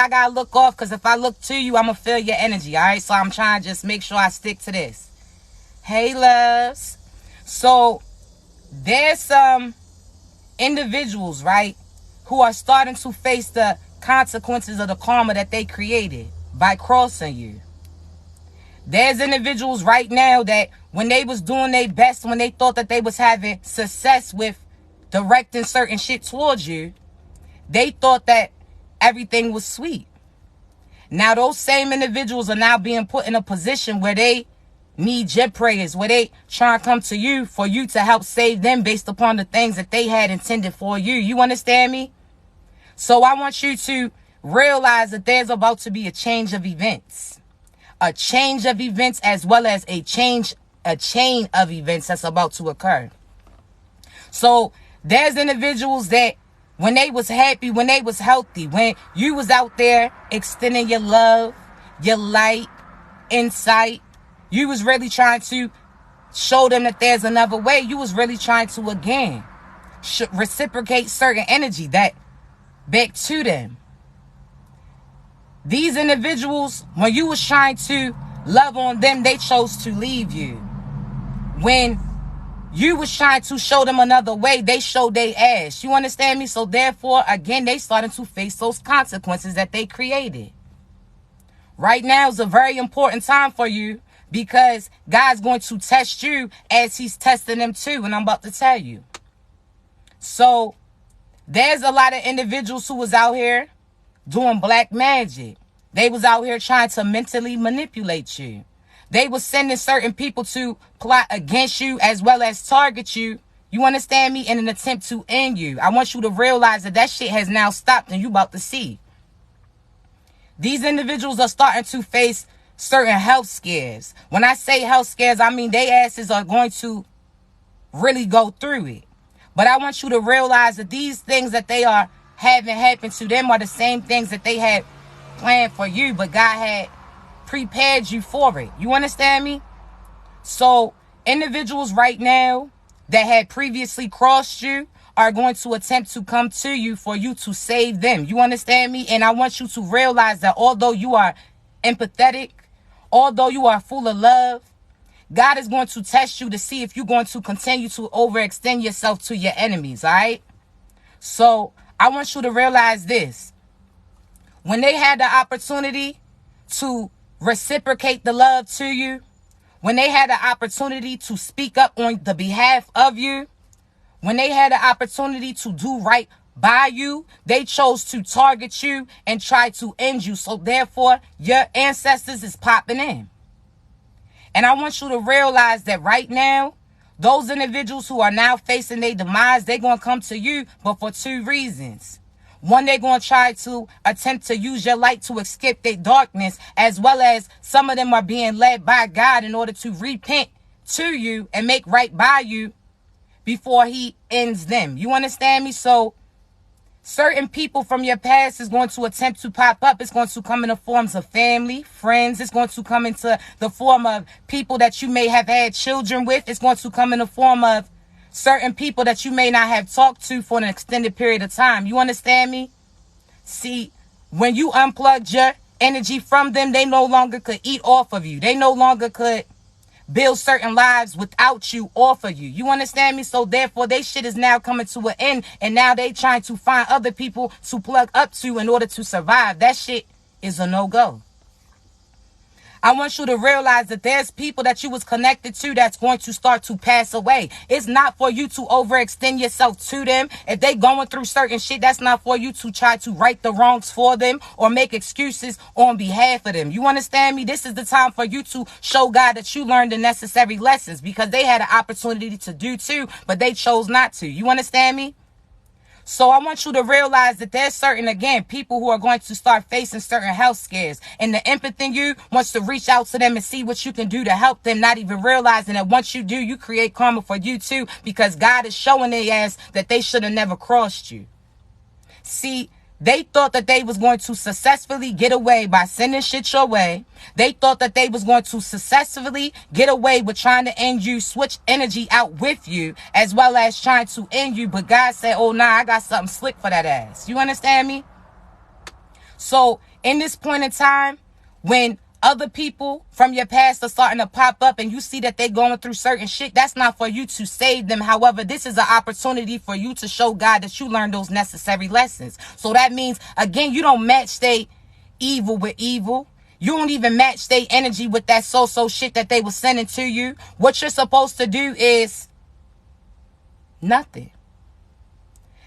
I gotta look off, because if I look to you, I'm gonna feel your energy. All right, so I'm trying to just make sure I stick to this. Hey, loves. So there's some individuals, right, who are starting to face the consequences of the karma that they created by crossing you. There's individuals right now that when they was doing their best, when they thought that they was having success with directing certain shit towards you, they thought that everything was sweet. Now those same individuals are now being put in a position where they need your prayers, where they try to come to you for you to help save them based upon the things that they had intended for you. You understand me? So I want you to realize that there's about to be a change of events. A change of events, as well as a chain of events that's about to occur. So there's individuals that when they was happy, when they was healthy, when you was out there extending your love, your light, insight, you was really trying to show them that there's another way. You was really trying to, again, reciprocate certain energy that back to them. These individuals, when you was trying to love on them, they chose to leave you. When you was trying to show them another way, they showed their ass. You understand me? So therefore, again, they started to face those consequences that they created. Right now is a very important time for you, because God's going to test you as he's testing them too. And I'm about to tell you. So there's a lot of individuals who was out here doing black magic. They was out here trying to mentally manipulate you. They was sending certain people to plot against you as well as target you. You understand me? In an attempt to end you. I want you to realize that that shit has now stopped, and you about to see. These individuals are starting to face certain health scares. When I say health scares, I mean they asses are going to really go through it. But I want you to realize that these things that they are having happen to them are the same things that they had planned for you, but God had prepared you for it. You understand me? So individuals right now that had previously crossed you are going to attempt to come to you for you to save them. You understand me? And I want you to realize that although you are empathetic, although you are full of love, God is going to test you to see if you're going to continue to overextend yourself to your enemies, all right? So I want you to realize this. When they had the opportunity to reciprocate the love to you, when they had the opportunity to speak up on the behalf of you, when they had the opportunity to do right by you, they chose to target you and try to end you. So therefore, your ancestors is popping in. And I want you to realize that right now, those individuals who are now facing their demise, they're going to come to you, but for two reasons. One, they're going to try to attempt to use your light to escape their darkness, as well as some of them are being led by God in order to repent to you and make right by you before he ends them. You understand me? So certain people from your past is going to attempt to pop up. It's going to come in the forms of family, friends. It's going to come into the form of people that you may have had children with. It's going to come in the form of certain people that you may not have talked to for an extended period of time. You understand me? See, when you unplugged your energy from them, they no longer could eat off of you. They no longer could build certain lives without you, off of you. You understand me? So therefore, they shit is now coming to an end, and now they trying to find other people to plug up to in order to survive. That shit is a no-go. I want you to realize that there's people that you was connected to that's going to start to pass away. It's not for you to overextend yourself to them. If they going through certain shit, that's not for you to try to right the wrongs for them or make excuses on behalf of them. You understand me? This is the time for you to show God that you learned the necessary lessons, because they had an opportunity to do too, but they chose not to. You understand me? So I want you to realize that there's certain, again, people who are going to start facing certain health scares. And the empathy in you wants to reach out to them and see what you can do to help them, not even realizing that once you do, you create karma for you too, because God is showing their ass that they should have never crossed you. See, they thought that they was going to successfully get away by sending shit your way. They thought that they was going to successfully get away with trying to end you, switch energy out with you, as well as trying to end you. But God said, oh, nah, I got something slick for that ass. You understand me? So in this point in time, when other people from your past are starting to pop up and you see that they're going through certain shit, that's not for you to save them. However, this is an opportunity for you to show God that you learned those necessary lessons. So that means, again, you don't match they evil with evil. You don't even match their energy with that so-so shit that they were sending to you. What you're supposed to do is nothing.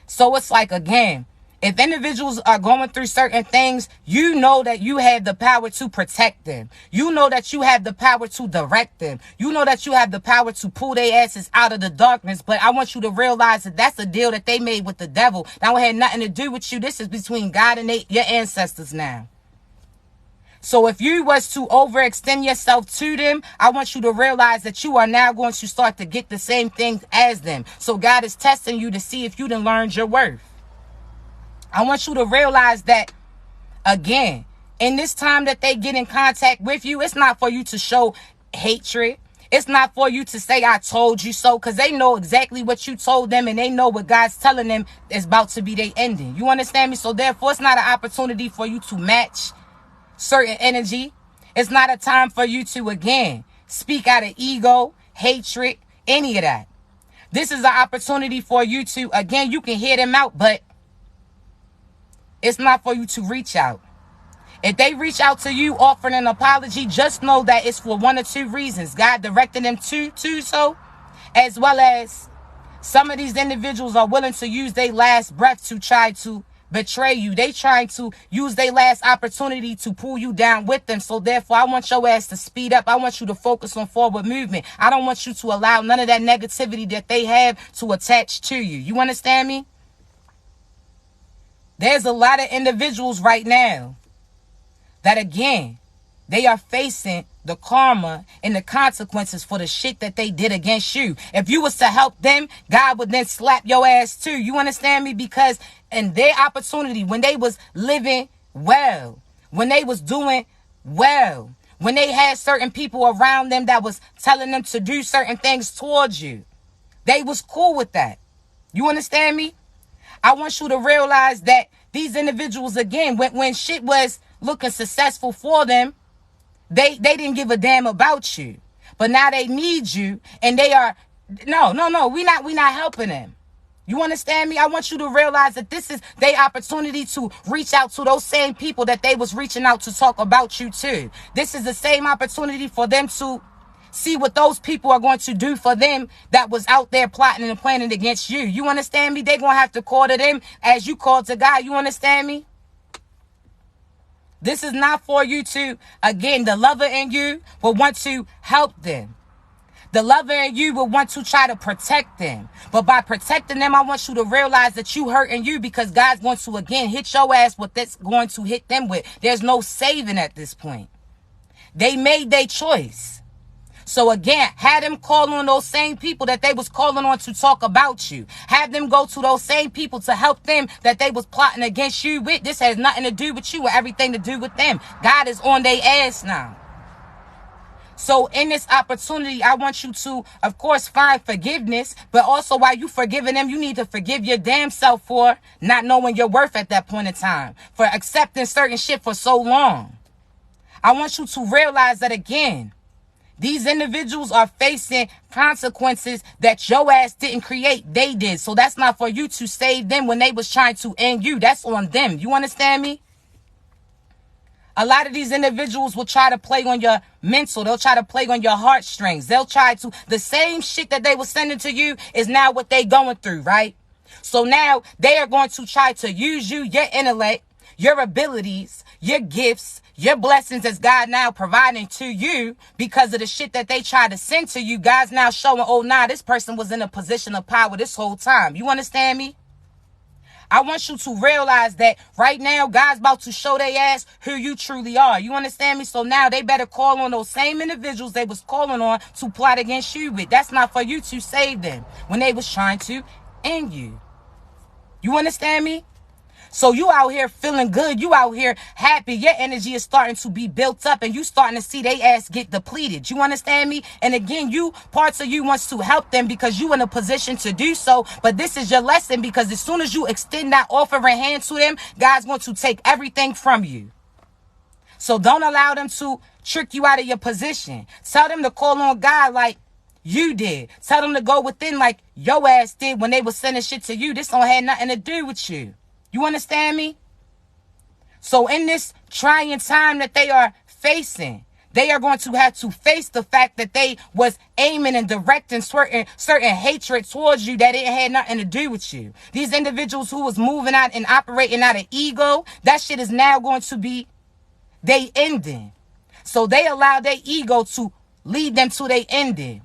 So it's like, again, if individuals are going through certain things, you know that you have the power to protect them. You know that you have the power to direct them. You know that you have the power to pull their asses out of the darkness. But I want you to realize that that's a deal that they made with the devil. That had nothing to do with you. This is between God and your ancestors now. So if you was to overextend yourself to them, I want you to realize that you are now going to start to get the same things as them. So God is testing you to see if you done learned your worth. I want you to realize that, again, in this time that they get in contact with you, it's not for you to show hatred. It's not for you to say, I told you so, because they know exactly what you told them and they know what God's telling them is about to be their ending. You understand me? So therefore, it's not an opportunity for you to match certain energy. It's not a time for you to, again, speak out of ego, hatred, any of that. This is an opportunity for you to, again, you can hear them out, but it's not for you to reach out. If they reach out to you offering an apology, just know that it's for one or two reasons. God directed them to so, as well as some of these individuals are willing to use their last breath to try to betray you. They trying to use their last opportunity to pull you down with them. So therefore, I want your ass to speed up. I want you to focus on forward movement. I don't want you to allow none of that negativity that they have to attach to you. You understand me? There's a lot of individuals right now that, again, they are facing the karma and the consequences for the shit that they did against you. If you was to help them, God would then slap your ass too. You understand me? Because in their opportunity, when they was living well, when they was doing well, when they had certain people around them that was telling them to do certain things towards you, they was cool with that. You understand me? I want you to realize that these individuals, again, when shit was looking successful for them, they didn't give a damn about you. But now they need you, and they are, no, we not helping them. You understand me? I want you to realize that this is their opportunity to reach out to those same people that they was reaching out to talk about you too. This is the same opportunity for them to see what those people are going to do for them that was out there plotting and planning against you. You understand me? They're going to have to call to them as you call to God. You understand me? This is not for you to, again, the lover in you will want to help them. The lover in you will want to try to protect them. But by protecting them, I want you to realize that you hurting you, because God's going to, again, hit your ass with that's going to hit them with. There's no saving at this point. They made their choice. So again, have them call on those same people that they was calling on to talk about you. Have them go to those same people to help them that they was plotting against you with. This has nothing to do with you and everything to do with them. God is on their ass now. So in this opportunity, I want you to, of course, find forgiveness. But also, while you forgiving them, you need to forgive your damn self for not knowing your worth at that point in time. For accepting certain shit for so long. I want you to realize that, again, these individuals are facing consequences that your ass didn't create. They did. So that's not for you to save them when they was trying to end you. That's on them. You understand me? A lot of these individuals will try to play on your mental. They'll try to play on your heartstrings. They'll try to, the same shit that they were sending to you is now what they going through, right? So now they are going to try to use you, your intellect, your abilities, your gifts, your blessings as God now providing to you because of the shit that they tried to send to you. God's now showing, oh, nah, this person was in a position of power this whole time. You understand me? I want you to realize that right now, God's about to show their ass who you truly are. You understand me? So now they better call on those same individuals they was calling on to plot against you with. That's not for you to save them when they was trying to end you. You understand me? So you out here feeling good. You out here happy. Your energy is starting to be built up and you starting to see they ass get depleted. You understand me? And again, parts of you wants to help them because you in a position to do so. But this is your lesson, because as soon as you extend that offering hand to them, God's going to take everything from you. So don't allow them to trick you out of your position. Tell them to call on God like you did. Tell them to go within like your ass did when they were sending shit to you. This don't have nothing to do with you. You understand me? So in this trying time that they are facing, they are going to have to face the fact that they was aiming and directing certain hatred towards you that it had nothing to do with you. These individuals who was moving out and operating out of ego, that shit is now going to be they ending. So they allow their ego to lead them to their ending.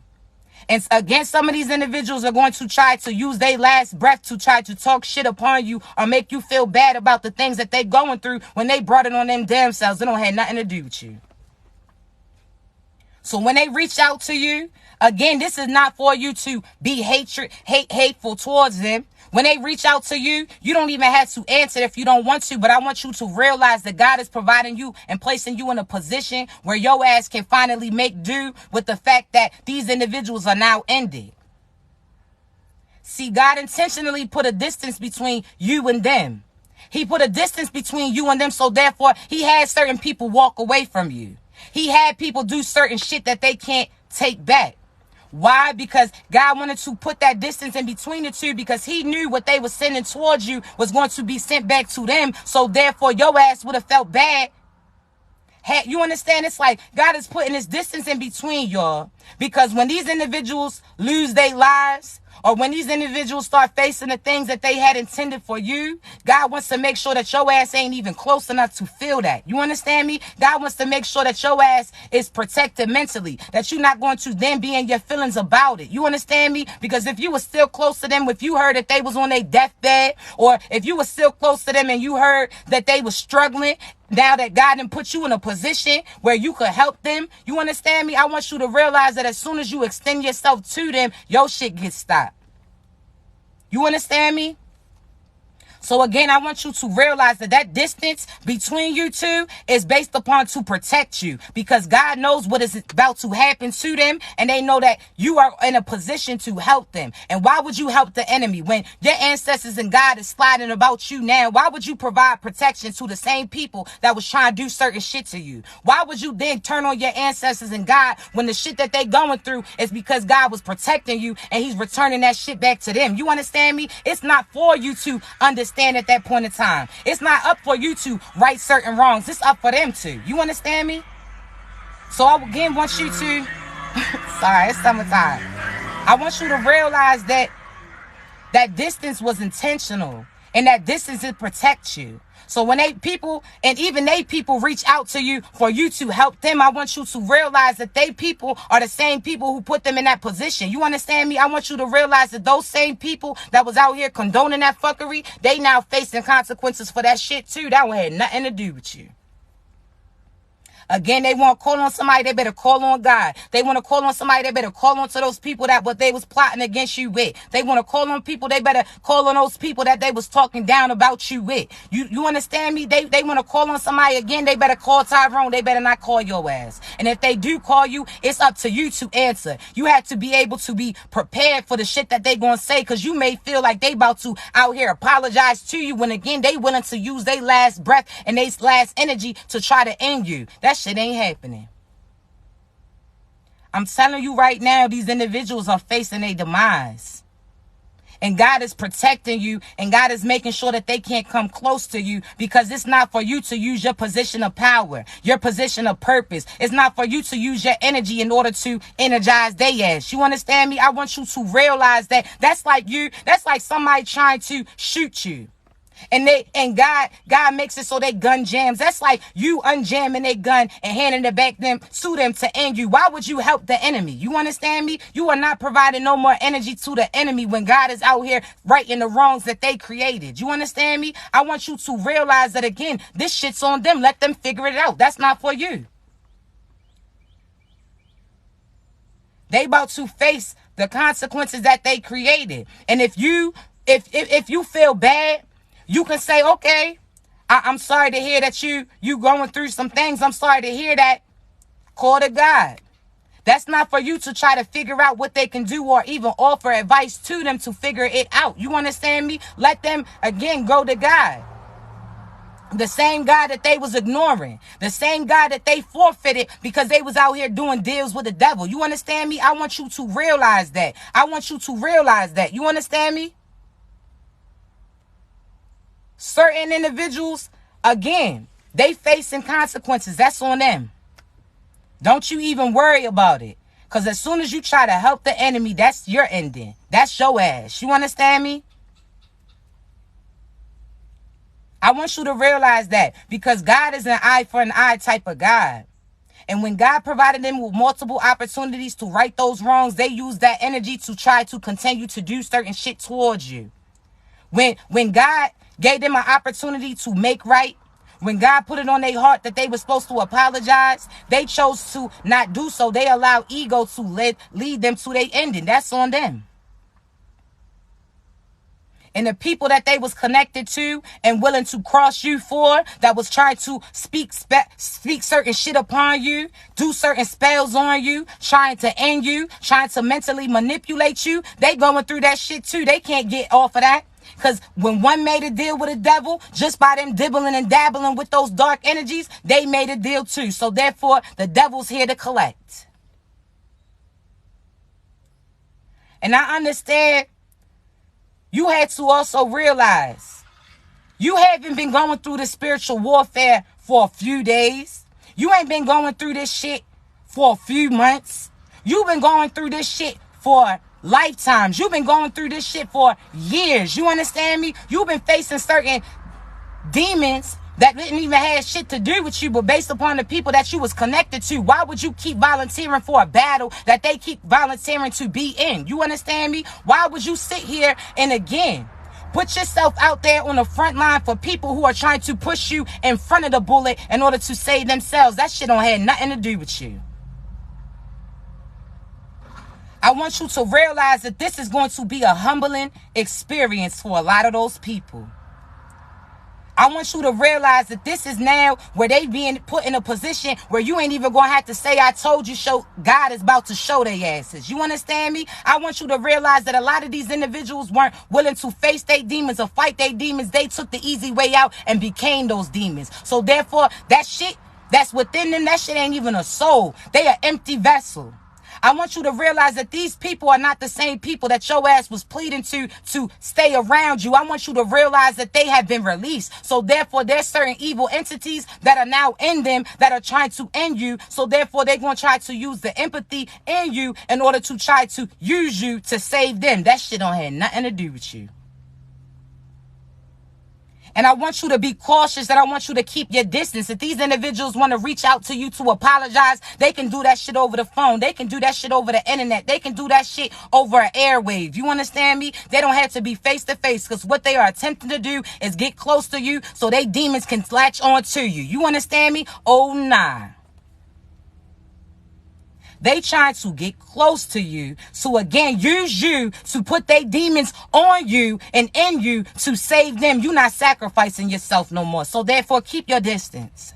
And again, some of these individuals are going to try to use their last breath to try to talk shit upon you or make you feel bad about the things that they going through when they brought it on them damn selves. It don't have nothing to do with you. So when they reach out to you, again, this is not for you to be hateful towards them. When they reach out to you, you don't even have to answer if you don't want to. But I want you to realize that God is providing you and placing you in a position where your ass can finally make do with the fact that these individuals are now ended. See, God intentionally put a distance between you and them. He put a distance between you and them. So therefore, he had certain people walk away from you. He had people do certain shit that they can't take back. Why? Because God wanted to put that distance in between the two because he knew what they were sending towards you was going to be sent back to them. So therefore, your ass would have felt bad. You understand? It's like God is putting this distance in between y'all because when these individuals lose their lives, or when these individuals start facing the things that they had intended for you, God wants to make sure that your ass ain't even close enough to feel that. You understand me? God wants to make sure that your ass is protected mentally, that you're not going to then be in your feelings about it. You understand me? Because if you were still close to them, if you heard that they was on their deathbed, or if you were still close to them and you heard that they was struggling, now that God done put you in a position where you could help them, you understand me? I want you to realize that as soon as you extend yourself to them, your shit gets stopped. You understand me? So again, I want you to realize that that distance between you two is based upon to protect you because God knows what is about to happen to them and they know that you are in a position to help them. And why would you help the enemy when your ancestors and God is sliding about you now? Why would you provide protection to the same people that was trying to do certain shit to you? Why would you then turn on your ancestors and God when the shit that they going through is because God was protecting you and he's returning that shit back to them? You understand me? It's not for you to understand at that point in time. It's not up for you to right certain wrongs. It's up for them to. You understand me? So I again want you to sorry, it's summertime. I want you to realize that that distance was intentional and that distance is protect you. So when people reach out to you for you to help them, I want you to realize that they people are the same people who put them in that position. You understand me? I want you to realize that those same people that was out here condoning that fuckery, they now facing consequences for that shit too. That one had nothing to do with you. Again, they want to call on somebody, they better call on God. They want to call on somebody, they better call on to those people that what they was plotting against you with. They want to call on people, they better call on those people that they was talking down about you with. You understand me? They want to call on somebody again, they better call Tyrone, they better not call your ass. And if they do call you, it's up to you to answer. You have to be able to be prepared for the shit that they gonna say because you may feel like they about to out here apologize to you when again they willing to use their last breath and their last energy to try to end you. That shit ain't happening. I'm telling you right now, these individuals are facing their demise. And God is protecting you and God is making sure that they can't come close to you because it's not for you to use your position of power, your position of purpose. It's not for you to use your energy in order to energize their ass. You understand me? I want you to realize that that's like somebody trying to shoot you. And God makes it so they gun jams. That's like you unjamming their gun and handing it back to them to end you. Why would you help the enemy? You understand me? You are not providing no more energy to the enemy when God is out here righting the wrongs that they created. You understand me? I want you to realize that again, this shit's on them. Let them figure it out. That's not for you. They about to face the consequences that they created. And if you feel bad, you can say, okay, I'm sorry to hear that you going through some things. I'm sorry to hear that. Call to God. That's not for you to try to figure out what they can do or even offer advice to them to figure it out. You understand me? Let them, again, go to God. The same God that they was ignoring. The same God that they forfeited because they was out here doing deals with the devil. You understand me? I want you to realize that. I want you to realize that. You understand me? Certain individuals, again, they facing consequences. That's on them. Don't you even worry about it. Because as soon as you try to help the enemy, that's your ending. That's your ass. You understand me? I want you to realize that, because God is an eye for an eye type of God. And when God provided them with multiple opportunities to right those wrongs, they use that energy to try to continue to do certain shit towards you. When God gave them an opportunity to make right, when God put it on their heart that they were supposed to apologize, they chose to not do so. They allow ego to lead them to their ending. That's on them. And the people that they was connected to and willing to cross you for, that was trying to speak certain shit upon you, do certain spells on you, trying to end you, trying to mentally manipulate you, they going through that shit too. They can't get off of that. Because when one made a deal with the devil, just by them dibbling and dabbling with those dark energies, they made a deal too. So therefore, the devil's here to collect. And I understand you had to also realize you haven't been going through the spiritual warfare for a few days. You ain't been going through this shit for a few months. You've been going through this shit for lifetimes. You've been going through this shit for years. You understand me? You've been facing certain demons that didn't even have shit to do with you, but based upon the people that you was connected to. Why would you keep volunteering for a battle that they keep volunteering to be in? You understand me? Why would you sit here and again put yourself out there on the front line for people who are trying to push you in front of the bullet in order to save themselves? That shit don't have nothing to do with you. I want you to realize that this is going to be a humbling experience for a lot of those people. I want you to realize that this is now where they being put in a position where you ain't even going to have to say, I told you, God is about to show their asses. You understand me? I want you to realize that a lot of these individuals weren't willing to face their demons or fight their demons. They took the easy way out and became those demons. So therefore, that shit that's within them, that shit ain't even a soul. They are empty vessel. I want you to realize that these people are not the same people that your ass was pleading to stay around you. I want you to realize that they have been released. So therefore, there's certain evil entities that are now in them that are trying to end you. So therefore, they're going to try to use the empathy in you in order to try to use you to save them. That shit don't have nothing to do with you. And I want you to be cautious, and I want you to keep your distance. If these individuals want to reach out to you to apologize, they can do that shit over the phone. They can do that shit over the internet. They can do that shit over an airwave. You understand me? They don't have to be face to face, because what they are attempting to do is get close to you so they demons can latch on to you. You understand me? Oh, nah. They trying to get close to you. So again, use you to put their demons on you and in you to save them. You're not sacrificing yourself no more. So therefore, keep your distance.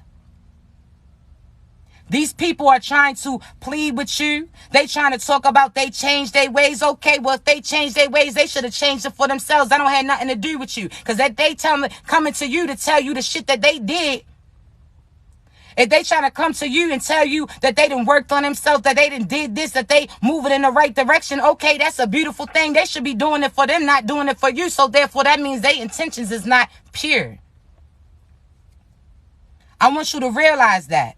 These people are trying to plead with you. They trying to talk about they changed their ways. Okay, well, if they changed their ways, they should have changed it for themselves. That don't have nothing to do with you. Because that they coming to you to tell you the shit that they did. If they trying to come to you and tell you that they done worked on themselves, that they done did this, that they moving in the right direction, okay, that's a beautiful thing. They should be doing it for them, not doing it for you. So therefore, that means their intentions is not pure. I want you to realize that.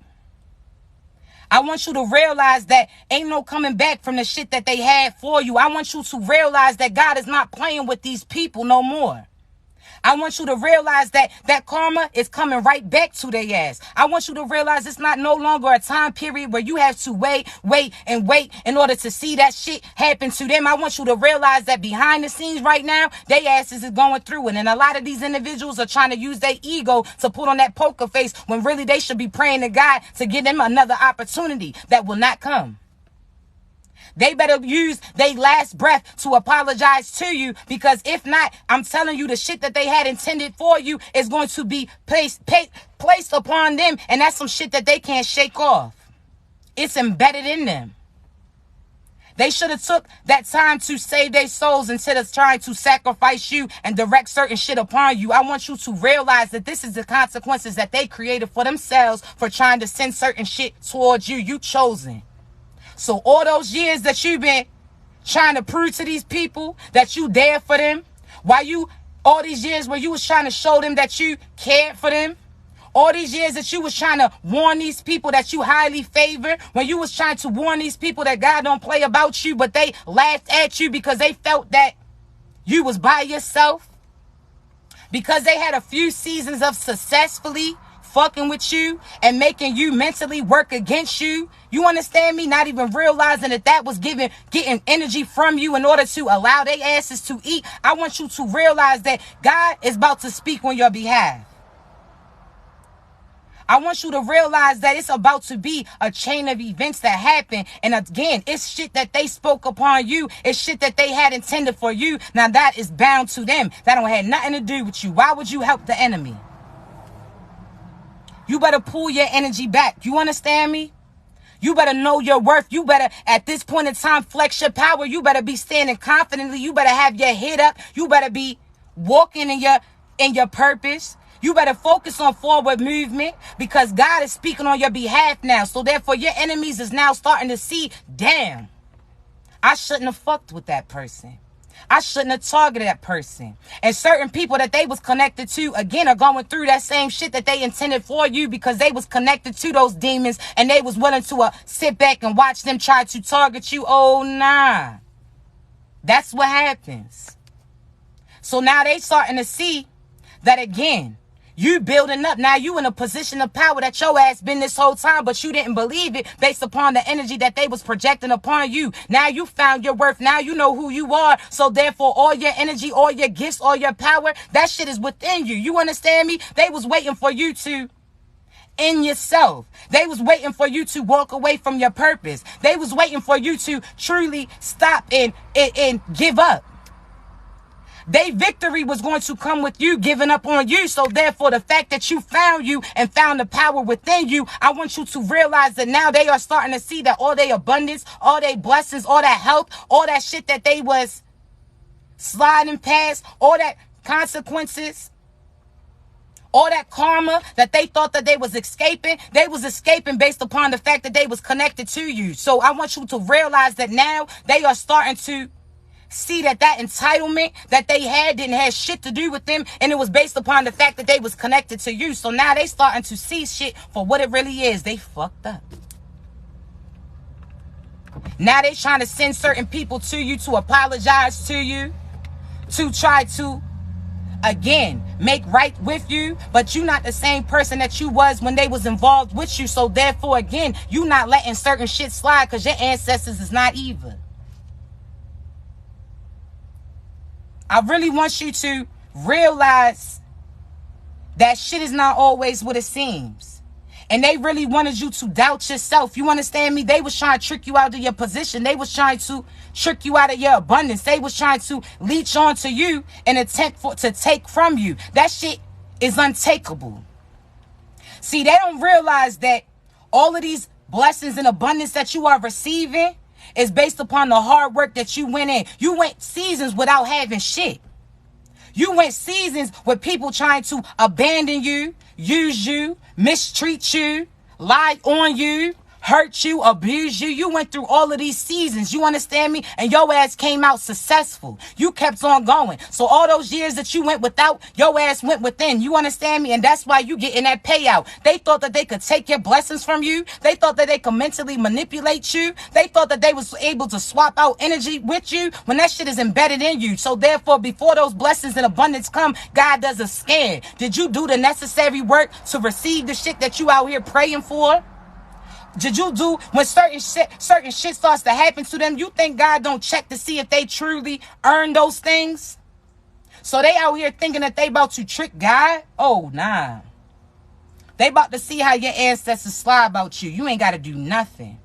I want you to realize that ain't no coming back from the shit that they had for you. I want you to realize that God is not playing with these people no more. I want you to realize that karma is coming right back to their ass. I want you to realize it's not no longer a time period where you have to wait in order to see that shit happen to them. I want you to realize that behind the scenes right now, their asses is going through it. And a lot of these individuals are trying to use their ego to put on that poker face when really they should be praying to God to give them another opportunity that will not come. They better use their last breath to apologize to you, because if not, I'm telling you, the shit that they had intended for you is going to be placed upon them, and that's some shit that they can't shake off. It's embedded in them. They should have took that time to save their souls instead of trying to sacrifice you and direct certain shit upon you. I want you to realize that this is the consequences that they created for themselves for trying to send certain shit towards you. You chosen. So all those years that you've been trying to prove to these people that you there for them, all these years where you was trying to show them that you cared for them, all these years that you was trying to warn these people that you highly favor, when you was trying to warn these people that God don't play about you, but they laughed at you because they felt that you was by yourself, because they had a few seasons of successfully fucking with you and making you mentally work against you. You understand me? Not even realizing that was getting energy from you in order to allow their asses to eat. I want you to realize that God is about to speak on your behalf. I want you to realize that it's about to be a chain of events that happen. And again, it's shit that they spoke upon you. It's shit that they had intended for you. Now that is bound to them. That don't have nothing to do with you. Why would you help the enemy? You better pull your energy back. You understand me? You better know your worth. You better, at this point in time, flex your power. You better be standing confidently. You better have your head up. You better be walking in your purpose. You better focus on forward movement because God is speaking on your behalf now. So therefore, your enemies is now starting to see, damn, I shouldn't have fucked with that person. I shouldn't have targeted that person. And certain people that they was connected to, again, are going through that same shit that they intended for you because they was connected to those demons and they was willing to sit back and watch them try to target you. Oh, nah. That's what happens. So now they starting to see that, again, you building up. Now you in a position of power that your ass been this whole time, but you didn't believe it based upon the energy that they was projecting upon you. Now you found your worth. Now you know who you are. So therefore, all your energy, all your gifts, all your power, that shit is within you. You understand me? They was waiting for you to end yourself. They was waiting for you to walk away from your purpose. They was waiting for you to truly stop and give up. Their victory was going to come with you giving up on you. So therefore, the fact that you found the power within you, I want you to realize that now they are starting to see that all their abundance, all their blessings, all that health, all that shit that they was sliding past, all that consequences, all that karma that they thought that they was escaping based upon the fact that they was connected to you. So I want you to realize that now they are starting to see that entitlement that they had didn't have shit to do with them, and it was based upon the fact that they was connected to you. So now they starting to see shit for what it really is. They fucked up. Now they trying to send certain people to you to apologize to you, to try to, again, make right with you, but you not the same person that you was when they was involved with you. So therefore, again, you not letting certain shit slide because your ancestors is not evil. I really want you to realize that shit is not always what it seems. And they really wanted you to doubt yourself. You understand me? They was trying to trick you out of your position. They was trying to trick you out of your abundance. They was trying to leech onto you and attempt to take from you. That shit is untakeable. See, they don't realize that all of these blessings and abundance that you are receiving is based upon the hard work that you went in. You went seasons without having shit. You went seasons with people trying to abandon you, use you, mistreat you, lie on you, hurt you, abuse you. You went through all of these seasons. You understand me? And your ass came out successful. You kept on going. So all those years that you went without, your ass went within. You understand me? And that's why you getting that payout. They thought that they could take your blessings from you. They thought that they could mentally manipulate you. They thought that they was able to swap out energy with you when that shit is embedded in you. So therefore, before those blessings and abundance come, God does a scan. Did you do the necessary work to receive the shit that you out here praying for? Did you do, when certain shit starts to happen to them, you think God don't check to see if they truly earn those things? So they out here thinking that they about to trick God? Oh, nah. They about to see how your ancestors slide about you. You ain't got to do nothing.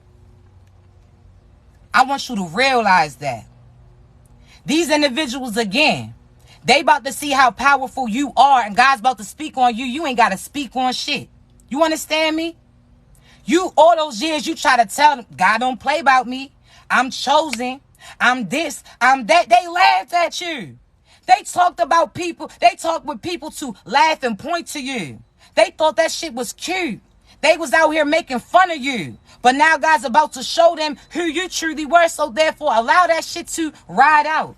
I want you to realize that. These individuals, again, they about to see how powerful you are, and God's about to speak on you. You ain't got to speak on shit. You understand me? You, all those years, you try to tell them, God don't play about me. I'm chosen. I'm this. I'm that. They laughed at you. They talked about people. They talked with people to laugh and point to you. They thought that shit was cute. They was out here making fun of you. But now God's about to show them who you truly were. So therefore, allow that shit to ride out.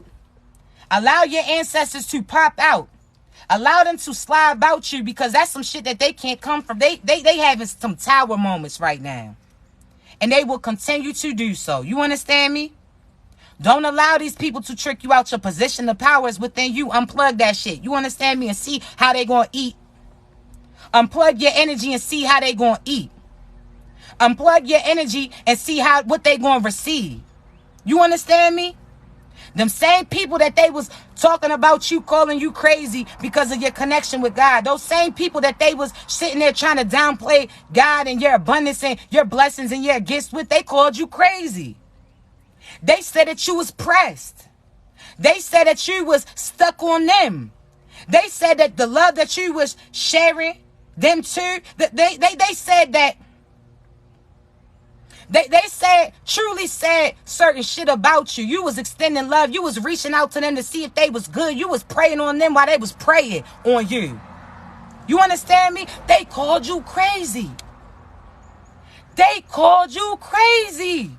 Allow your ancestors to pop out. Allow them to slide about you, because that's some shit that they can't come from. They having some tower moments right now. And they will continue to do so. You understand me? Don't allow these people to trick you out. Your position of power is within you. Unplug that shit. You understand me? And see how they gonna eat. Unplug your energy and see how they gonna eat. Unplug your energy and see what they gonna receive. You understand me? Them same people that they was talking about you, calling you crazy because of your connection with God. Those same people that they was sitting there trying to downplay God and your abundance and your blessings and your gifts with, they called you crazy. They said that you was pressed. They said that you was stuck on them. They said that the love that you was sharing them to, they said that They said, truly said certain shit about you. You was extending love. You was reaching out to them to see if they was good. You was praying on them while they was praying on you. You understand me? They called you crazy. They called you crazy.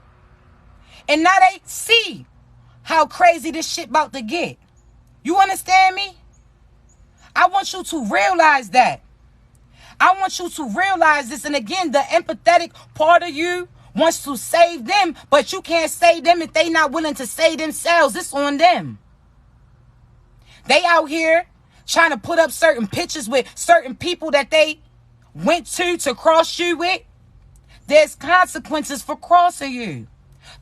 And now they see how crazy this shit about to get. You understand me? I want you to realize that. I want you to realize this. And again, the empathetic part of you wants to save them, but you can't save them if they not willing to save themselves. It's on them. They out here trying to put up certain pictures with certain people that they went to cross you with. There's consequences for crossing you.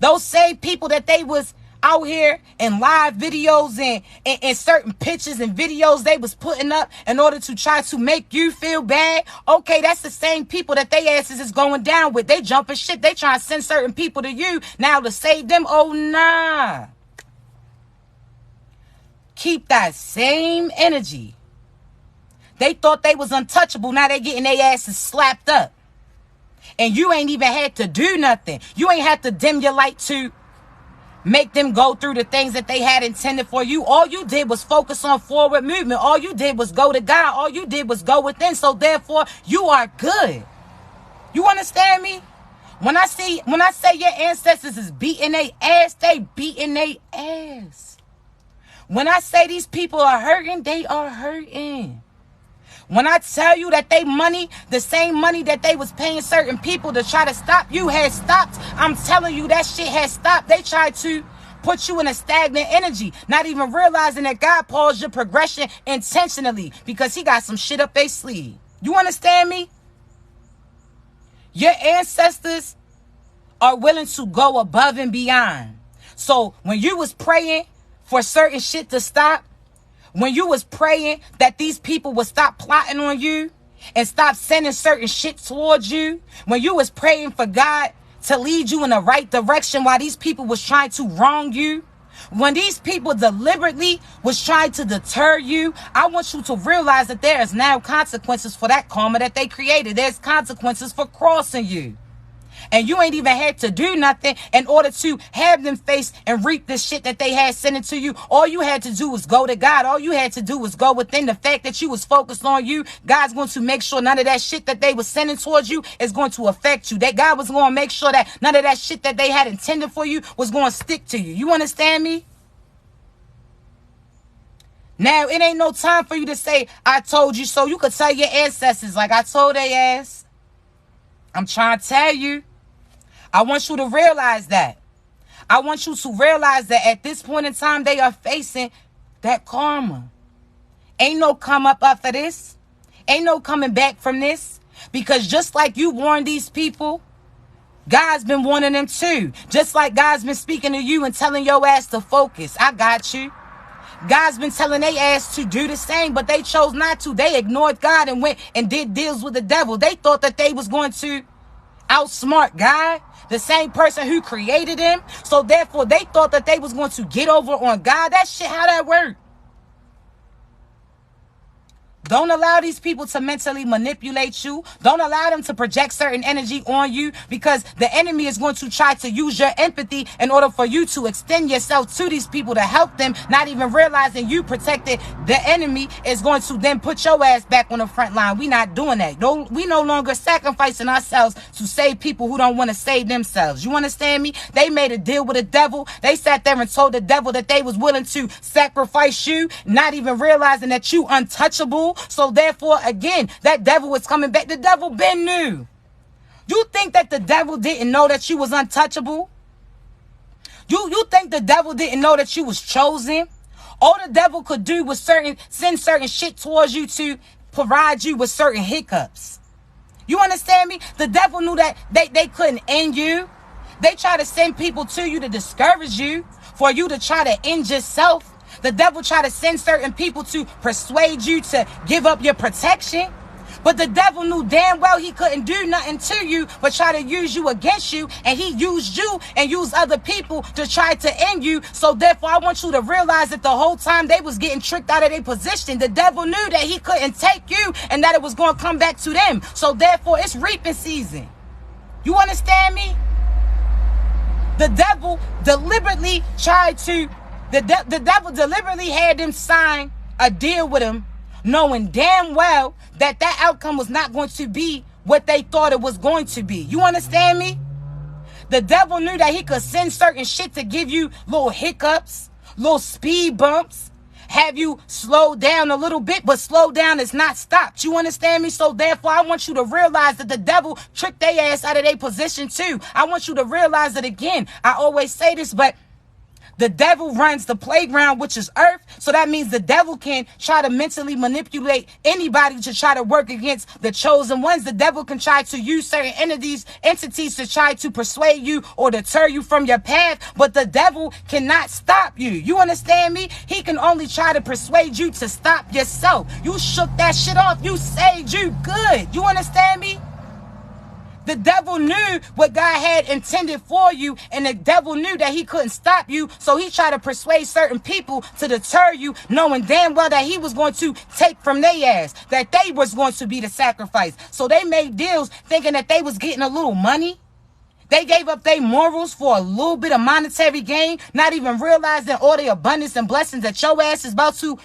Those same people that they was out here in live videos and certain pictures and videos they was putting up in order to try to make you feel bad. Okay, that's the same people that they asses is going down with. They jumping shit. They trying to send certain people to you now to save them. Oh, nah. Keep that same energy. They thought they was untouchable. Now they getting their asses slapped up. And you ain't even had to do nothing. You ain't had to dim your light to make them go through the things that they had intended for you. All you did was focus on forward movement. All you did was go to God. All you did was go within. So therefore, you are good. You understand me? When I say your ancestors is beating their ass, they beating their ass. When I say these people are hurting, they are hurting. When I tell you that they money, the same money that they was paying certain people to try to stop you had stopped, I'm telling you that shit has stopped. They tried to put you in a stagnant energy, not even realizing that God paused your progression intentionally because he got some shit up their sleeve. You understand me? Your ancestors are willing to go above and beyond. So when you was praying for certain shit to stop, when you was praying that these people would stop plotting on you and stop sending certain shit towards you, when you was praying for God to lead you in the right direction while these people was trying to wrong you, when these people deliberately was trying to deter you, I want you to realize that there is now consequences for that karma that they created. There's consequences for crossing you. And you ain't even had to do nothing in order to have them face and reap the shit that they had sent it to you. All you had to do was go to God. All you had to do was go within. The fact that you was focused on you, God's going to make sure none of that shit that they was sending towards you is going to affect you. That God was going to make sure that none of that shit that they had intended for you was going to stick to you. You understand me? Now, it ain't no time for you to say, I told you so. You could tell your ancestors like I told their ass. I'm trying to tell you. I want you to realize that. I want you to realize that at this point in time, they are facing that karma. Ain't no come up after this. Ain't no coming back from this. Because just like you warned these people, God's been warning them too. Just like God's been speaking to you and telling your ass to focus. I got you. God's been telling their ass to do the same, but they chose not to. They ignored God and went and did deals with the devil. They thought that they was going to outsmart God, the same person who created him. So therefore, they thought that they was going to get over on God. That shit, how that worked? Don't allow these people to mentally manipulate you. Don't allow them to project certain energy on you, because the enemy is going to try to use your empathy in order for you to extend yourself to these people to help them, not even realizing you protected. The enemy is going to then put your ass back on the front line. We not doing that. No, we no longer sacrificing ourselves to save people who don't want to save themselves. You understand me? They made a deal with the devil. They sat there and told the devil that they was willing to sacrifice you, not even realizing that you untouchable. So therefore, again, that devil was coming back. The devil been knew. You think that the devil didn't know that you was untouchable? You think the devil didn't know that you was chosen? All the devil could do was send certain shit towards you to provide you with certain hiccups. You understand me? The devil knew that they couldn't end you. They try to send people to you to discourage you, for you to try to end yourself. The devil try to send certain people to persuade you to give up your protection. But the devil knew damn well he couldn't do nothing to you but try to use you against you. And he used you and used other people to try to end you. So therefore, I want you to realize that the whole time they was getting tricked out of their position, the devil knew that he couldn't take you and that it was going to come back to them. So therefore, it's reaping season. You understand me? The devil deliberately tried to... The devil deliberately had them sign a deal with him, knowing damn well that outcome was not going to be what they thought it was going to be. You understand me? The devil knew that he could send certain shit to give you little hiccups, little speed bumps, have you slow down a little bit, but slow down is not stopped. You understand me? So therefore, I want you to realize that the devil tricked their ass out of their position too. I want you to realize that again. I always say this, but the devil runs the playground, which is earth. So that means the devil can try to mentally manipulate anybody to try to work against the chosen ones. The devil can try to use certain entities to try to persuade you or deter you from your path. But the devil cannot stop you. You understand me? He can only try to persuade you to stop yourself. You shook that shit off. You saved you good. You understand me? The devil knew what God had intended for you, and the devil knew that he couldn't stop you, so he tried to persuade certain people to deter you, knowing damn well that he was going to take from their ass, that they was going to be the sacrifice. So they made deals thinking that they was getting a little money. They gave up their morals for a little bit of monetary gain, not even realizing all the abundance and blessings that your ass is about to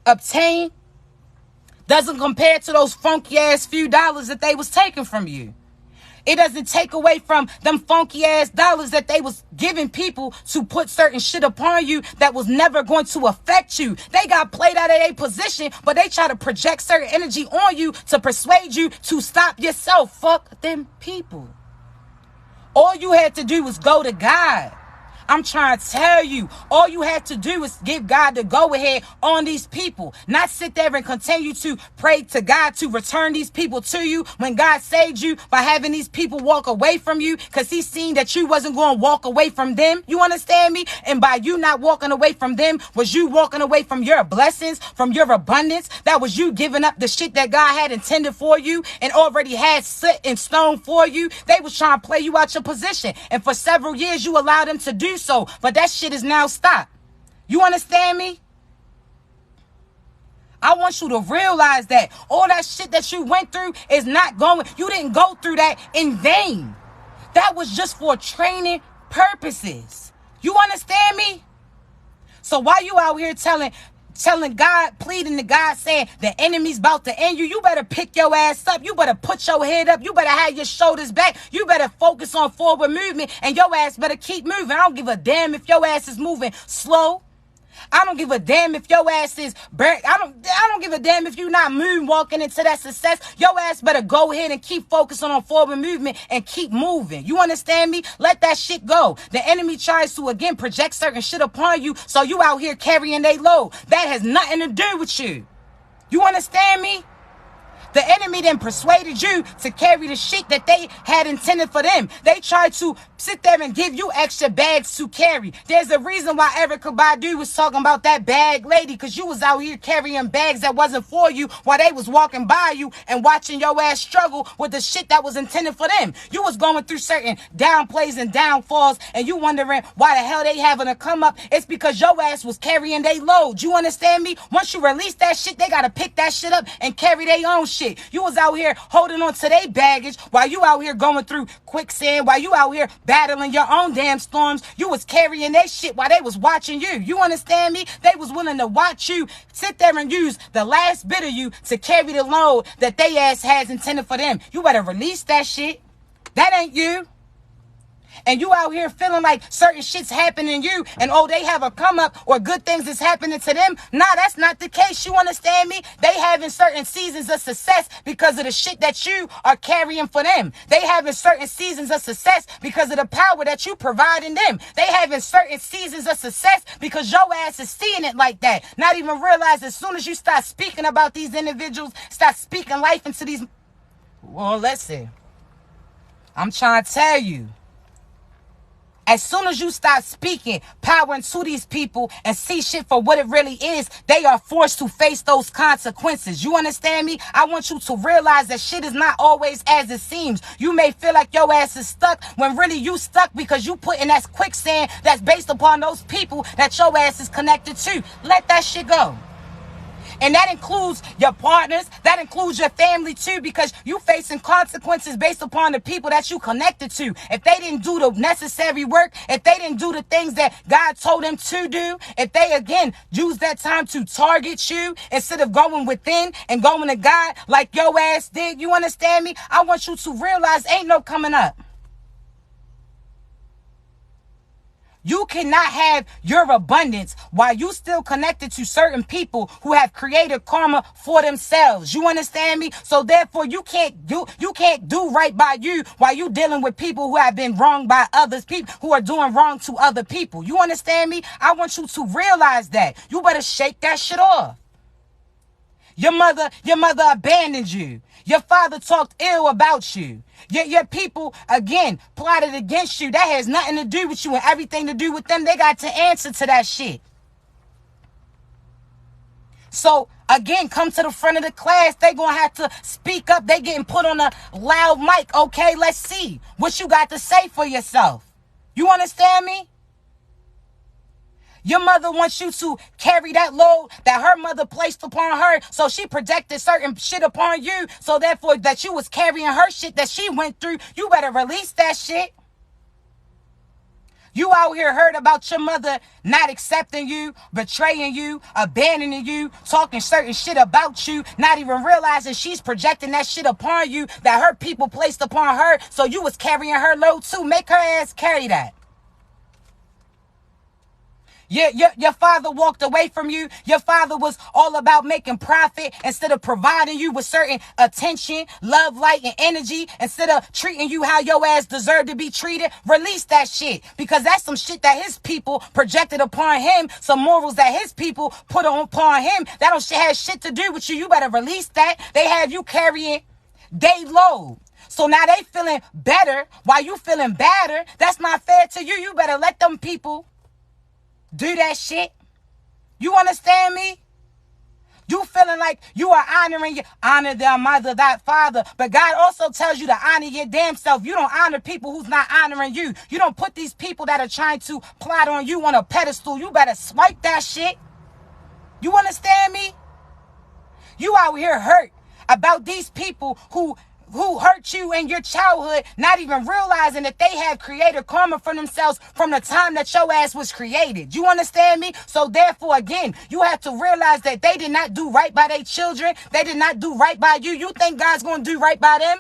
obtain doesn't compare to those funky ass few dollars that they was taking from you. It doesn't take away from them funky ass dollars that they was giving people to put certain shit upon you that was never going to affect you. They got played out of their position, but they try to project certain energy on you to persuade you to stop yourself. Fuck them people. All you had to do was go to God. I'm trying to tell you, all you have to do is give God the go-ahead on these people. Not sit there and continue to pray to God to return these people to you when God saved you by having these people walk away from you because he's seen that you wasn't going to walk away from them. You understand me? And by you not walking away from them, was you walking away from your blessings, from your abundance. That was you giving up the shit that God had intended for you and already had set in stone for you. They was trying to play you out your position. And for several years, you allowed them to do so, but that shit is now stopped. You understand me? I want you to realize that all that shit that you went through is not going, you didn't go through that in vain. That was just for training purposes. You understand me? So why you out here telling God, pleading to God, saying the enemy's about to end you, you better pick your ass up. You better put your head up. You better have your shoulders back. You better focus on forward movement, and your ass better keep moving. I don't give a damn if your ass is moving slow. I don't give a damn if your ass is I don't give a damn if you're not moonwalking into that success. Your ass better go ahead and keep focusing on forward movement and keep moving. You understand me? Let that shit go. The enemy tries to again project certain shit upon you, so you out here carrying their load. That has nothing to do with you. You understand me? The enemy then persuaded you to carry the shit that they had intended for them. They tried to sit there and give you extra bags to carry. There's a reason why Erykah Badu was talking about that bag lady, because you was out here carrying bags that wasn't for you while they was walking by you and watching your ass struggle with the shit that was intended for them. You was going through certain downplays and downfalls, and you wondering why the hell they having to come up. It's because your ass was carrying they load. You understand me? Once you release that shit, they gotta pick that shit up and carry their own shit. You was out here holding on to their baggage while you out here going through quicksand, while you out here battling your own damn storms. You was carrying their shit while they was watching you. You understand me? They was willing to watch you sit there and use the last bit of you to carry the load that they ass has intended for them. You better release that shit. That ain't you. And you out here feeling like certain shit's happening to you and oh, they have a come up or good things is happening to them. Nah, that's not the case. You understand me? They having certain seasons of success because of the shit that you are carrying for them. They having certain seasons of success because of the power that you providing them. They having certain seasons of success because your ass is seeing it like that. Not even realize as soon as you start speaking about these individuals, start speaking life into these. Well, listen, I'm trying to tell you. As soon as you start speaking power into these people and see shit for what it really is, they are forced to face those consequences. You understand me? I want you to realize that shit is not always as it seems. You may feel like your ass is stuck when really you stuck because you put in that quicksand that's based upon those people that your ass is connected to. Let that shit go. And that includes your partners. That includes your family too, because you facing consequences based upon the people that you connected to. If they didn't do the necessary work, if they didn't do the things that God told them to do, if they again use that time to target you instead of going within and going to God like your ass did, you understand me? I want you to realize ain't no coming up. You cannot have your abundance while you still connected to certain people who have created karma for themselves. You understand me? So therefore you can't do right by you while you dealing with people who have been wronged by others, people who are doing wrong to other people. You understand me? I want you to realize that. You better shake that shit off. Your mother abandoned you. Your father talked ill about you. Your people, again, plotted against you. That has nothing to do with you and everything to do with them. They got to answer to that shit. So, again, come to the front of the class. They gonna have to speak up. They getting put on a loud mic. Okay, let's see what you got to say for yourself. You understand me? Your mother wants you to carry that load that her mother placed upon her, so she projected certain shit upon you, so therefore that you was carrying her shit that she went through. You better release that shit. You out here heard about your mother not accepting you, betraying you, abandoning you, talking certain shit about you, not even realizing she's projecting that shit upon you that her people placed upon her, so you was carrying her load too. Make her ass carry that. Your father walked away from you. Your father was all about making profit instead of providing you with certain attention, love, light, and energy, instead of treating you how your ass deserved to be treated. Release that shit, because that's some shit that his people projected upon him, some morals that his people put upon him. That don't have shit to do with you. You better release that. They have you carrying they load. So now they feeling better while you feeling badder. That's not fair to you. You better let them people do that shit. You understand me? You feeling like you are honor their mother, that father. But God also tells you to honor your damn self. You don't honor people who's not honoring you. You don't put these people that are trying to plot on you on a pedestal. You better swipe that shit. You understand me? You out here hurt about these people who hurt you in your childhood, not even realizing that they have created karma for themselves from the time that your ass was created. You understand me? So therefore, again, you have to realize that they did not do right by their children. They did not do right by you. You think God's going to do right by them?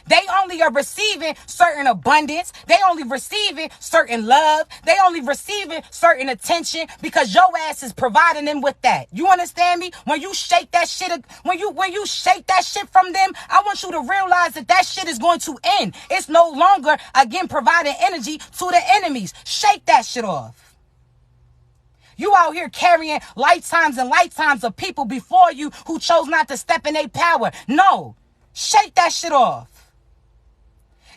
They only are receiving certain abundance. They only receiving certain love. They only receiving certain attention because your ass is providing them with that. You understand me? When you shake that shit, when you shake that shit from them, I want you to realize that that shit is going to end. It's no longer, again, providing energy to the enemies. Shake that shit off. You out here carrying lifetimes and lifetimes of people before you who chose not to step in their power. No, shake that shit off.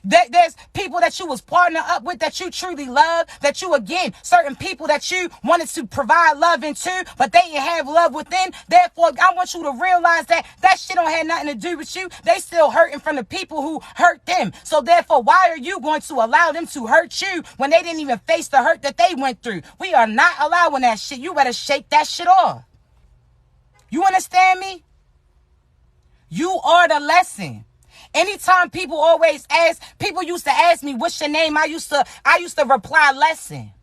There's people that you was partnering up with that you truly love, that you, again, certain people that you wanted to provide love into, but they didn't have love within. Therefore, I want you to realize that that shit don't have nothing to do with you. They still hurting from the people who hurt them. So therefore, why are you going to allow them to hurt you when they didn't even face the hurt that they went through? We are not allowing that shit. You better shake that shit off. You understand me? You are the lesson. Anytime people used to ask me, what's your name? I used to reply, lesson.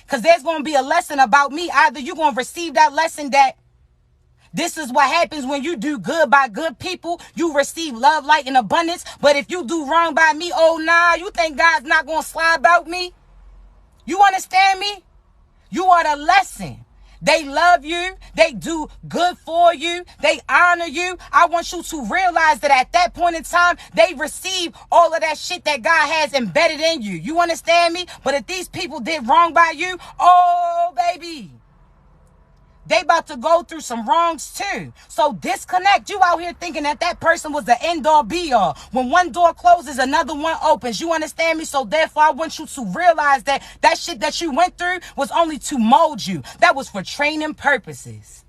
Because there's going to be a lesson about me. Either you're going to receive that lesson that this is what happens when you do good by good people. You receive love, light, and abundance. But if you do wrong by me, oh, nah, you think God's not going to slide about me? You understand me? You are the lesson. They love you. They do good for you. They honor you. I want you to realize that at that point in time, they receive all of that shit that God has embedded in you. You understand me? But if these people did wrong by you, oh, baby, they about to go through some wrongs too. So disconnect. You out here thinking that that person was the end all be all. When one door closes, another one opens. You understand me? So therefore, I want you to realize that that shit that you went through was only to mold you. That was for training purposes.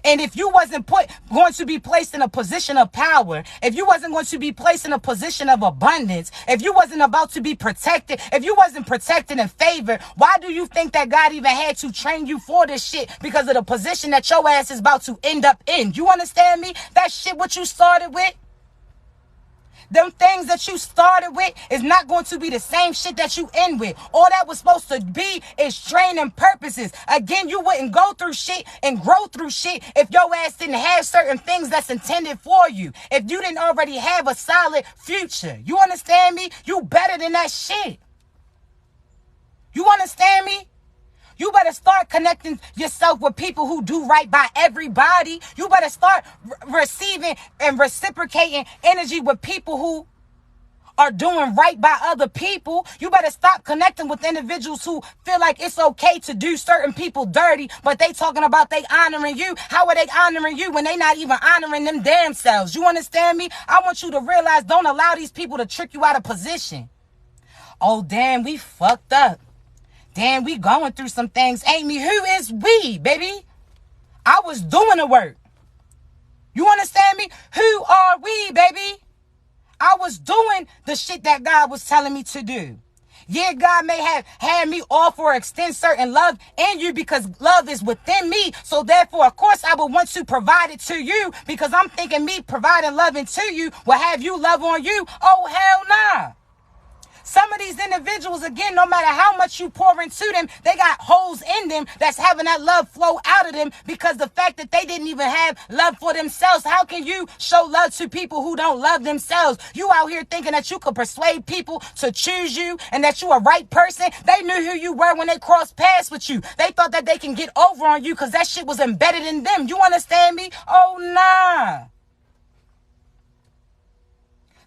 And if you wasn't going to be placed in a position of power, if you wasn't going to be placed in a position of abundance, if you wasn't about to be protected, if you wasn't protected and favored, why do you think that God even had to train you for this shit? Because of the position that your ass is about to end up in. You understand me? That shit what you started with? Them things that you started with is not going to be the same shit that you end with. All that was supposed to be is training purposes. Again, you wouldn't go through shit and grow through shit if your ass didn't have certain things that's intended for you. If you didn't already have a solid future. You understand me? You better than that shit. You understand me? You better start connecting yourself with people who do right by everybody. You better start receiving and reciprocating energy with people who are doing right by other people. You better stop connecting with individuals who feel like it's okay to do certain people dirty, but they talking about they honoring you. How are they honoring you when they not even honoring them damn selves? You understand me? I want you to realize, don't allow these people to trick you out of position. Oh, damn, we fucked up. Damn, we going through some things. Amy, who is we, baby? I was doing the work. You understand me? Who are we, baby? I was doing the shit that God was telling me to do. Yeah, God may have had me offer or extend certain love in you because love is within me. So therefore, of course, I would want to provide it to you because I'm thinking me providing love into you will have you love on you. Oh, hell nah. Some of these individuals, again, no matter how much you pour into them, they got holes in them that's having that love flow out of them because the fact that they didn't even have love for themselves. How can you show love to people who don't love themselves? You out here thinking that you could persuade people to choose you and that you a right person. They knew who you were when they crossed paths with you. They thought that they can get over on you because that shit was embedded in them. You understand me? Oh, nah.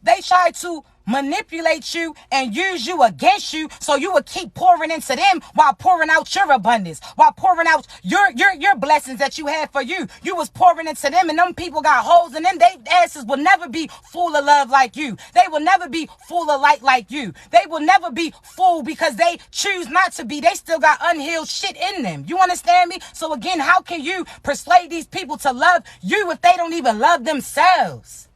They tried to manipulate you and use you against you so you would keep pouring into them while pouring out your abundance, while pouring out your blessings that you had for you. You was pouring into them and them people got holes in them. They asses will never be full of love like you. They will never be full of light like you. They will never be full because they choose not to be. They still got unhealed shit in them. You understand me? So again, how can you persuade these people to love you if they don't even love themselves?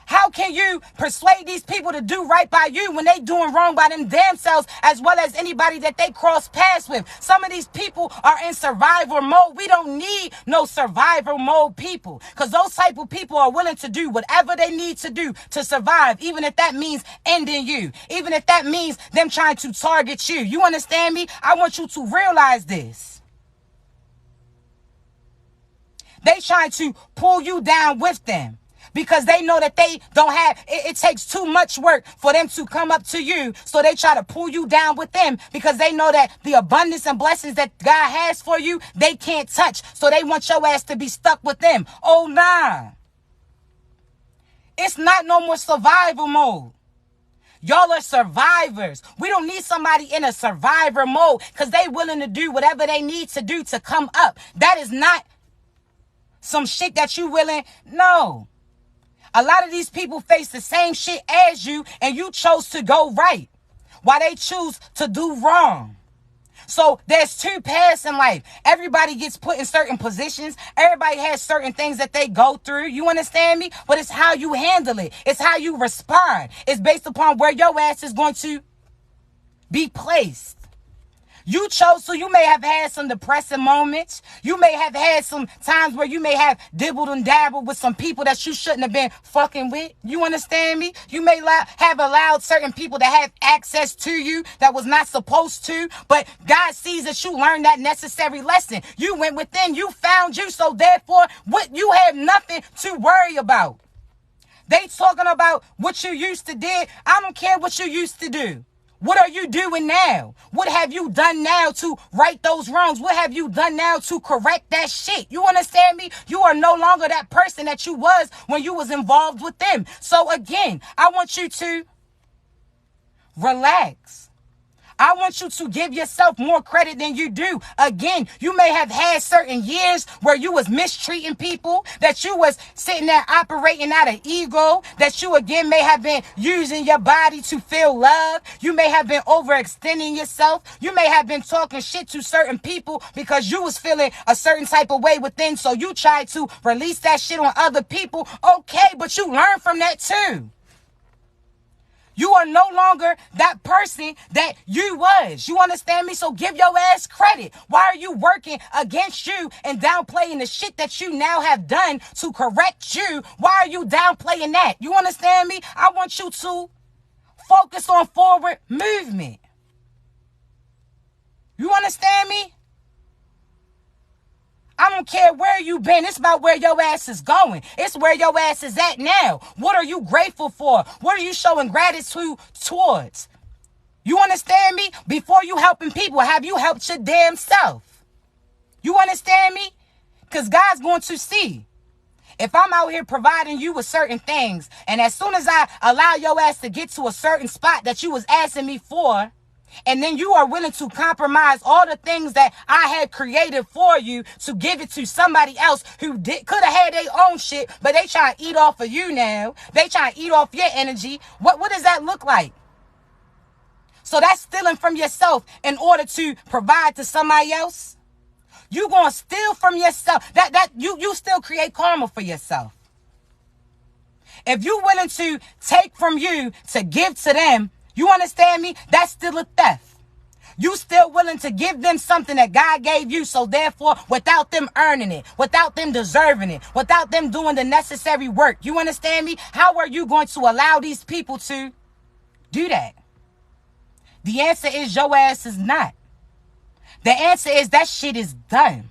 How can you persuade these people to do right by you when they doing wrong by them damn selves as well as anybody that they cross paths with? Some of these people are in survival mode. We don't need no survival mode people because those type of people are willing to do whatever they need to do to survive, even if that means ending you, even if that means them trying to target you. You understand me? I want you to realize this. They trying to pull you down with them. Because they know that they don't have, it takes too much work for them to come up to you. So they try to pull you down with them because they know that the abundance and blessings that God has for you, they can't touch. So they want your ass to be stuck with them. Oh, nah. It's not no more survival mode. Y'all are survivors. We don't need somebody in a survivor mode because they willing to do whatever they need to do to come up. That is not some shit that you willing. No. A lot of these people face the same shit as you, and you chose to go right while they choose to do wrong. So there's two paths in life. Everybody gets put in certain positions. Everybody has certain things that they go through. You understand me? But it's how you handle it. It's how you respond. It's based upon where your ass is going to be placed. You chose to. You may have had some depressing moments. You may have had some times where you may have dibbled and dabbled with some people that you shouldn't have been fucking with. You understand me? You may have allowed certain people to have access to you that was not supposed to. But God sees that you learned that necessary lesson. You went within. You found you. So therefore, what you have nothing to worry about. They talking about what you used to did. I don't care what you used to do. What are you doing now? What have you done now to right those wrongs? What have you done now to correct that shit? You understand me? You are no longer that person that you was when you was involved with them. So again, I want you to relax. I want you to give yourself more credit than you do. Again, you may have had certain years where you was mistreating people, that you was sitting there operating out of ego, that you again may have been using your body to feel love. You may have been overextending yourself. You may have been talking shit to certain people because you was feeling a certain type of way within. So you tried to release that shit on other people. Okay, but you learned from that too. You are no longer that person that you was. You understand me? So give your ass credit. Why are you working against you and downplaying the shit that you now have done to correct you? Why are you downplaying that? You understand me? I want you to focus on forward movement. You understand me? I don't care where you've been. It's about where your ass is going. It's where your ass is at now. What are you grateful for? What are you showing gratitude towards? You understand me? Before you helping people, have you helped your damn self? You understand me? Because God's going to see. If I'm out here providing you with certain things, and as soon as I allow your ass to get to a certain spot that you was asking me for, and then you are willing to compromise all the things that I had created for you to give it to somebody else who could have had their own shit, but they try to eat off of you now. They try to eat off your energy. What does that look like? So that's stealing from yourself in order to provide to somebody else. You gonna steal from yourself. That you still create karma for yourself. If you're willing to take from you to give to them, you understand me? That's still a theft. You still willing to give them something that God gave you. So therefore, without them earning it, without them deserving it, without them doing the necessary work, you understand me? How are you going to allow these people to do that? The answer is your ass is not. The answer is that shit is done.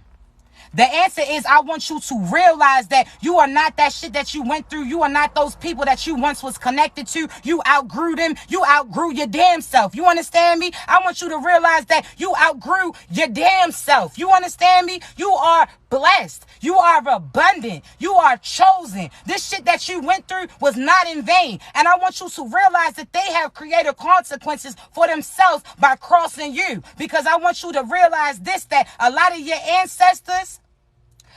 The answer is I want you to realize that you are not that shit that you went through. You are not those people that you once was connected to. You outgrew them. You outgrew your damn self. You understand me? I want you to realize that you outgrew your damn self. You understand me? You are blessed. You are abundant. You are chosen. This shit that you went through was not in vain. And I want you to realize that they have created consequences for themselves by crossing you. Because I want you to realize this, that a lot of your ancestors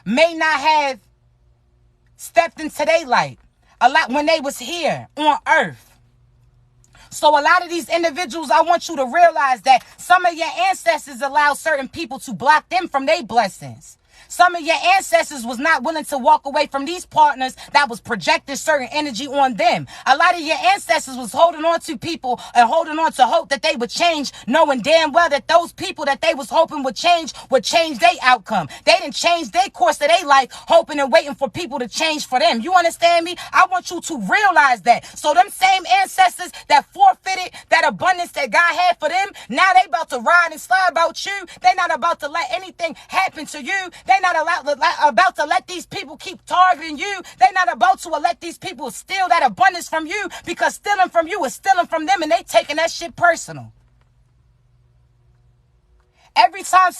may not have stepped into their light a lot when they was here on earth. So a lot of these individuals, I want you to realize that some of your ancestors allowed certain people to block them from their blessings. Some of your ancestors was not willing to walk away from these partners that was projecting certain energy on them. A lot of your ancestors was holding on to people and holding on to hope that they would change, knowing damn well that those people that they was hoping would change their outcome. They didn't change their course of their life, hoping and waiting for people to change for them. You understand me? I want you to realize that. So them same ancestors that forfeited that abundance that God had for them, now they about to ride and slide about you. They not about to let anything happen to you. They not about to let these people keep targeting you. They're not about to let these people steal that abundance from you, because stealing from you is stealing from them, and they taking that shit personal. Every time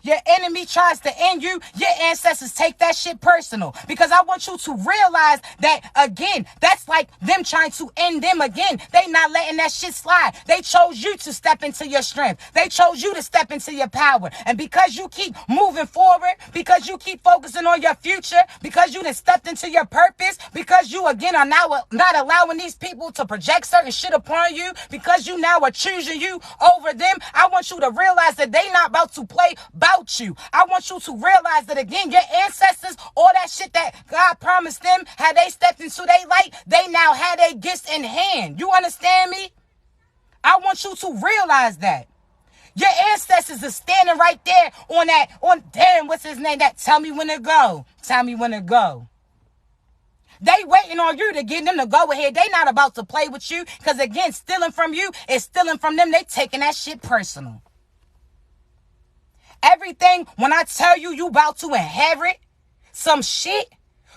your enemy tries to end you, your ancestors take that shit personal. Because I want you to realize that, again, that's like them trying to end them again. They not letting that shit slide. They chose you to step into your strength. They chose you to step into your power. And because you keep moving forward, because you keep focusing on your future, because you done stepped into your purpose, because you, again, are now not allowing these people to project certain shit upon you, because you now are choosing you over them, I want you to realize that they not about to play about you. I want you to realize that, again, your ancestors, all that shit that God promised them, had they stepped into their light, they now had their gifts in hand. You understand me? I want you to realize that. Your ancestors are standing right there damn, what's his name? That tell me when to go. Tell me when to go. They waiting on you to get them to go ahead. They not about to play with you. Because, again, stealing from you is stealing from them. They taking that shit personal. Everything, when I tell you, you about to inherit some shit,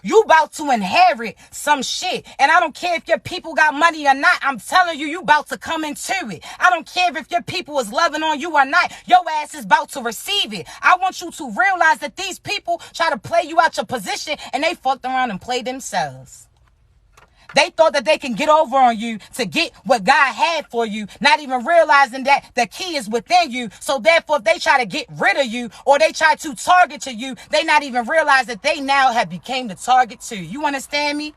you about to inherit some shit. And I don't care if your people got money or not. I'm telling you, you about to come into it. I don't care if your people is loving on you or not. Your ass is about to receive it. I want you to realize that these people try to play you out your position and they fucked around and played themselves. They thought that they can get over on you to get what God had for you, not even realizing that the key is within you. So therefore, if they try to get rid of you or they try to target to you, they not even realize that they now have became the target too. You understand me?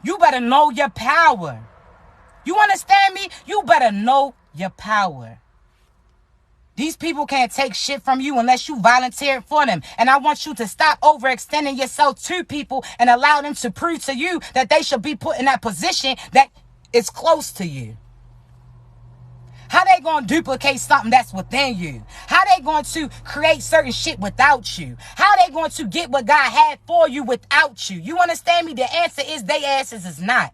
You better know your power. You understand me? You better know your power. These people can't take shit from you unless you volunteer for them. And I want you to stop overextending yourself to people and allow them to prove to you that they should be put in that position that is close to you. How they going to duplicate something that's within you? How they going to create certain shit without you? How they going to get what God had for you without you? You understand me? The answer is they asses is not.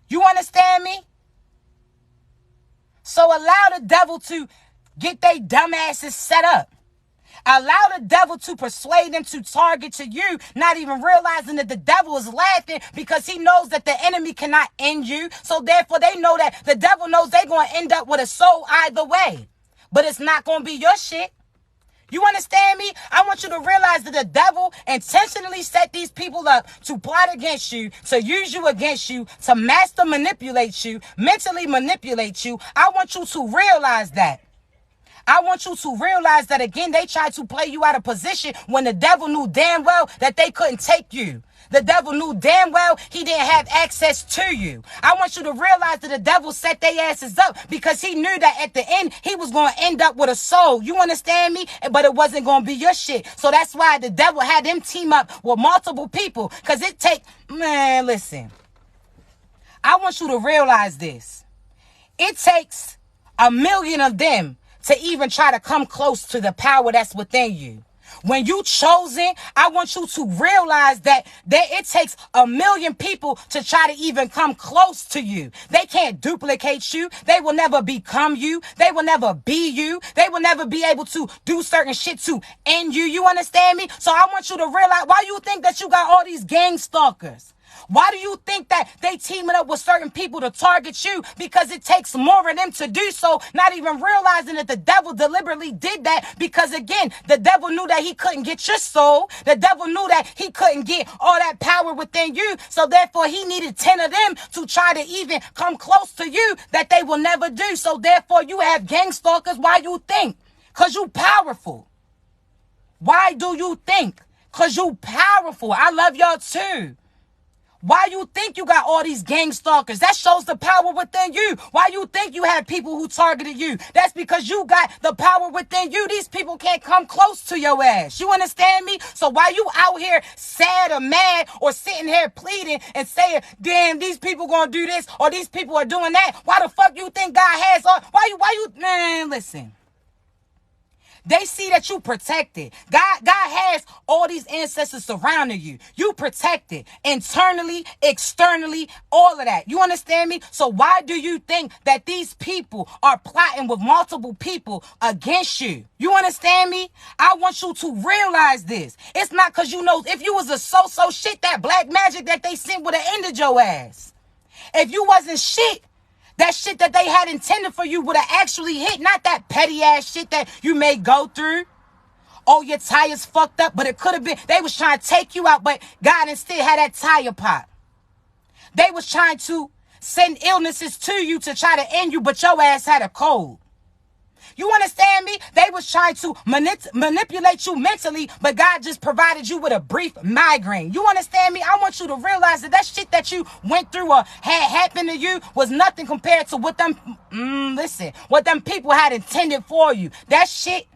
You understand me? So allow the devil to get they dumb asses set up. Allow the devil to persuade them to target to you, not even realizing that the devil is laughing because he knows that the enemy cannot end you. So therefore, they know that the devil knows they're going to end up with a soul either way. But it's not going to be your shit. You understand me? I want you to realize that the devil intentionally set these people up to plot against you, to use you against you, to master manipulate you, mentally manipulate you. I want you to realize that. I want you to realize that, again, they tried to play you out of position when the devil knew damn well that they couldn't take you. The devil knew damn well he didn't have access to you. I want you to realize that the devil set their asses up because he knew that at the end, he was going to end up with a soul. You understand me? But it wasn't going to be your shit. So that's why the devil had them team up with multiple people because listen. I want you to realize this. It takes 1 million of them to even try to come close to the power that's within you. When you chosen, I want you to realize that it takes 1 million people to try to even come close to you. They can't duplicate you. They will never become you. They will never be you. They will never be able to do certain shit to end you. You understand me? So I want you to realize, why you think that you got all these gang stalkers? Why do you think that they teaming up with certain people to target you? Because it takes more of them to do so, not even realizing that the devil deliberately did that because, again, the devil knew that he couldn't get your soul. The devil knew that he couldn't get all that power within you. So therefore, he needed 10 of them to try to even come close to you that they will never do. So therefore, you have gang stalkers. Why you think? Because you powerful. Why do you think? Because you powerful. I love y'all too. Why you think you got all these gang stalkers? That shows the power within you. Why you think you had people who targeted you? That's because you got the power within you. These people can't come close to your ass. You understand me? So why you out here sad or mad or sitting here pleading and saying, damn, these people gonna do this or these people are doing that? Why the fuck you think God has all? Man, listen. They see that you protected. God has all these ancestors surrounding you. You protected internally, externally, all of that. You understand me? So why do you think that these people are plotting with multiple people against you? You understand me? I want you to realize this. It's not because you know if you was a so-so shit, that black magic that they sent would have ended your ass. If you wasn't shit, That shit that they had intended for you would have actually hit, not that petty ass shit that you may go through. Oh, your tires fucked up, but it could have been, they was trying to take you out, but God instead had that tire pop. They was trying to send illnesses to you to try to end you, but your ass had a cold. You understand me? They was trying to manipulate you mentally, but God just provided you with a brief migraine. You understand me? I want you to realize that that shit that you went through or had happened to you was nothing compared to what them, what them people had intended for you. That shit